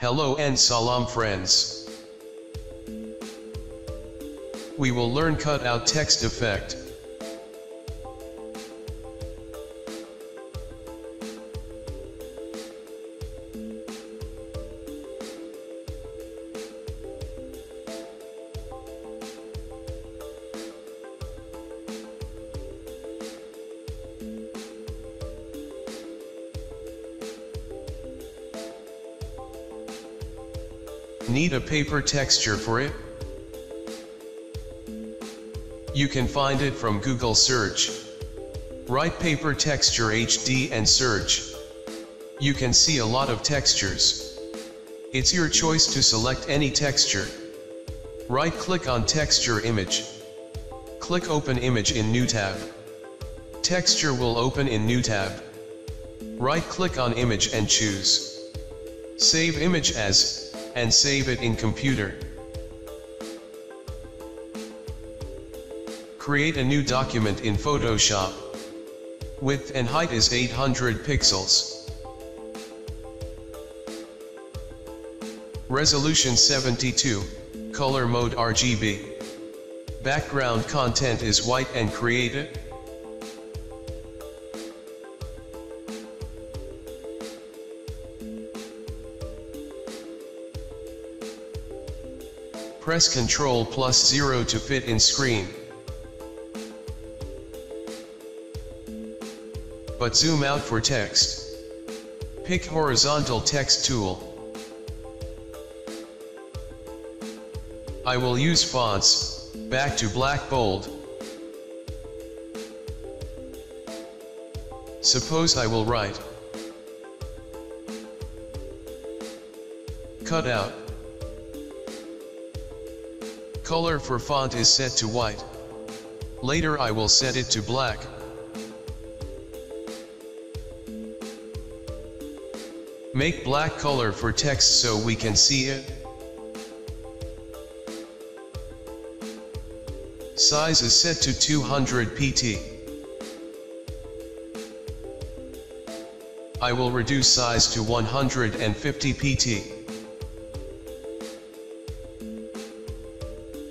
Hello and salam friends. We will learn cutout text effect. Need a paper texture for it? You can find it from Google search. Write paper texture HD and search. You can see a lot of textures. It's your choice to select any texture. Right click on texture image. Click open image in new tab. Texture will open in new tab. Right click on image and choose Save image as and save it in computer. Create a new document in Photoshop. Width and height is 800 pixels. Resolution 72, color mode RGB. Background content is white and create it. Press Ctrl+0 to fit in screen. But zoom out for text. Pick horizontal text tool. I will use fonts, back to black bold. Suppose I will write cutout. Color for font is set to white. Later I will set it to black. Make black color for text so we can see it. Size is set to 200 pt. I will reduce size to 150 pt.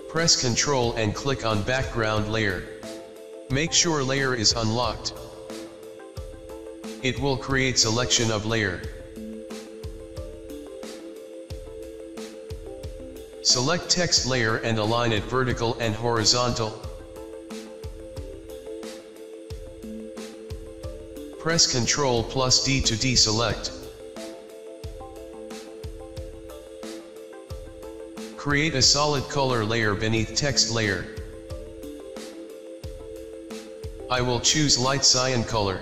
Press Ctrl and click on background layer. Make sure layer is unlocked. It will create selection of layer. Select text layer and align it vertical and horizontal. Press Ctrl+D to deselect. Create a solid color layer beneath text layer. I will choose light cyan color.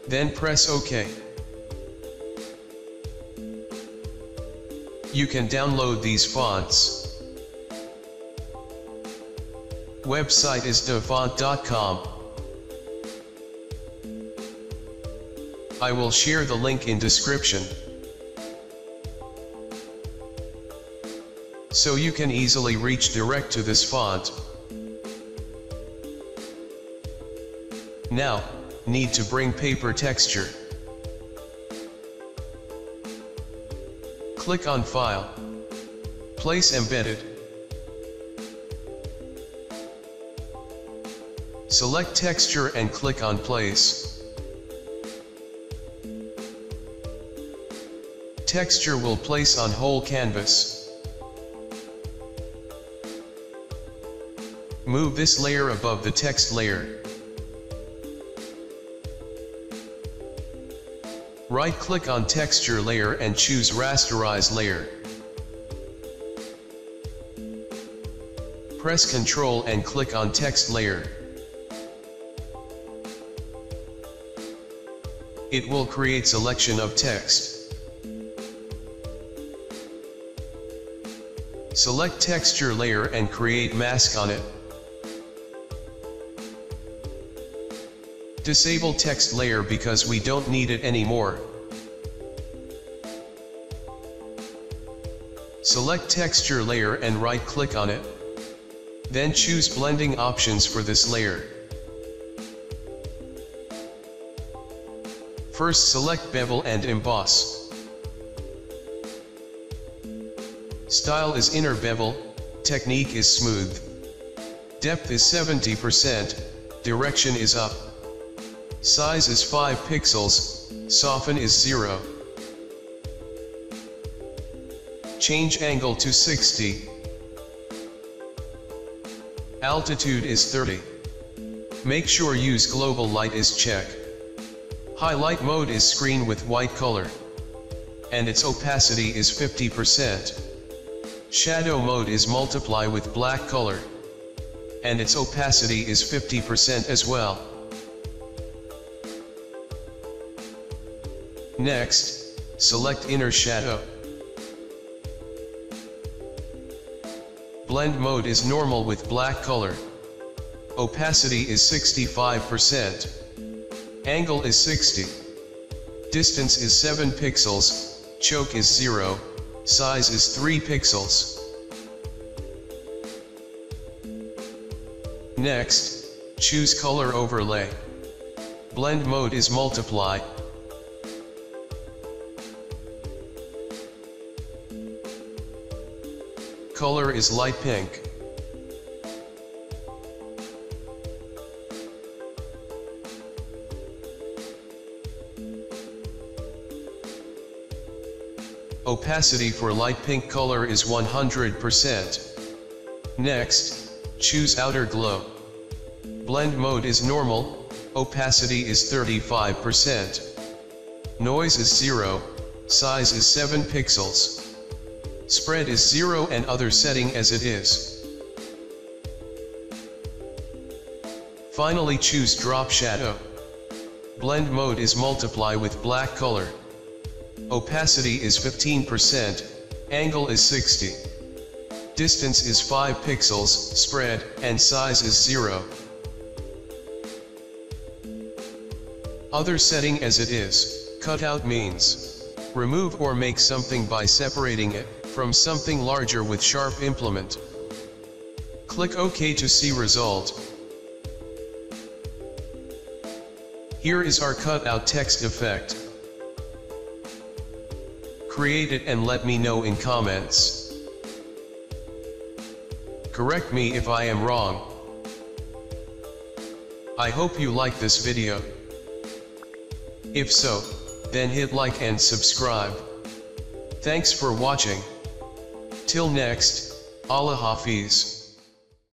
Then press OK. You can download these fonts. Website is devfont.com. I will share the link in description. So you can easily reach direct to this font. Now, need to bring paper texture. Click on File. Place Embedded. Select texture and click on place. Texture will place on whole canvas. Move this layer above the text layer. Right click on texture layer and choose rasterize layer. Press Ctrl and click on text layer. It will create selection of text. Select texture layer and create mask on it. Disable text layer because we don't need it anymore. Select texture layer and right-click on it. Then choose blending options for this layer. First select bevel and emboss. Style is inner bevel, technique is smooth. Depth is 70%, direction is up. Size is 5 pixels, soften is 0. Change angle to 60. Altitude is 30. Make sure use global light is check. Highlight mode is screen with white color. And its opacity is 50%. Shadow mode is multiply with black color. And its opacity is 50% as well. Next, select inner shadow. Blend mode is normal with black color. Opacity is 65%. Angle is 60. Distance is 7 pixels, choke is 0, size is 3 pixels. Next, choose color overlay. Blend mode is multiply. Color is light pink. Opacity for light pink color is 100%. Next, choose outer glow. Blend mode is normal, opacity is 35%. Noise is 0, size is 7 pixels. Spread is 0 and other setting as it is. Finally choose drop shadow. Blend mode is multiply with black color. Opacity is 15%, angle is 60. Distance is 5 pixels, spread, and size is 0. Other setting as it is. Cutout means remove or make something by separating it from something larger with sharp implement. Click OK to see result. Here is our cutout text effect. Create it and let me know in comments. Correct me if I am wrong. I hope you like this video. If so, then hit like and subscribe. Thanks for watching. Till next, Allah Hafiz.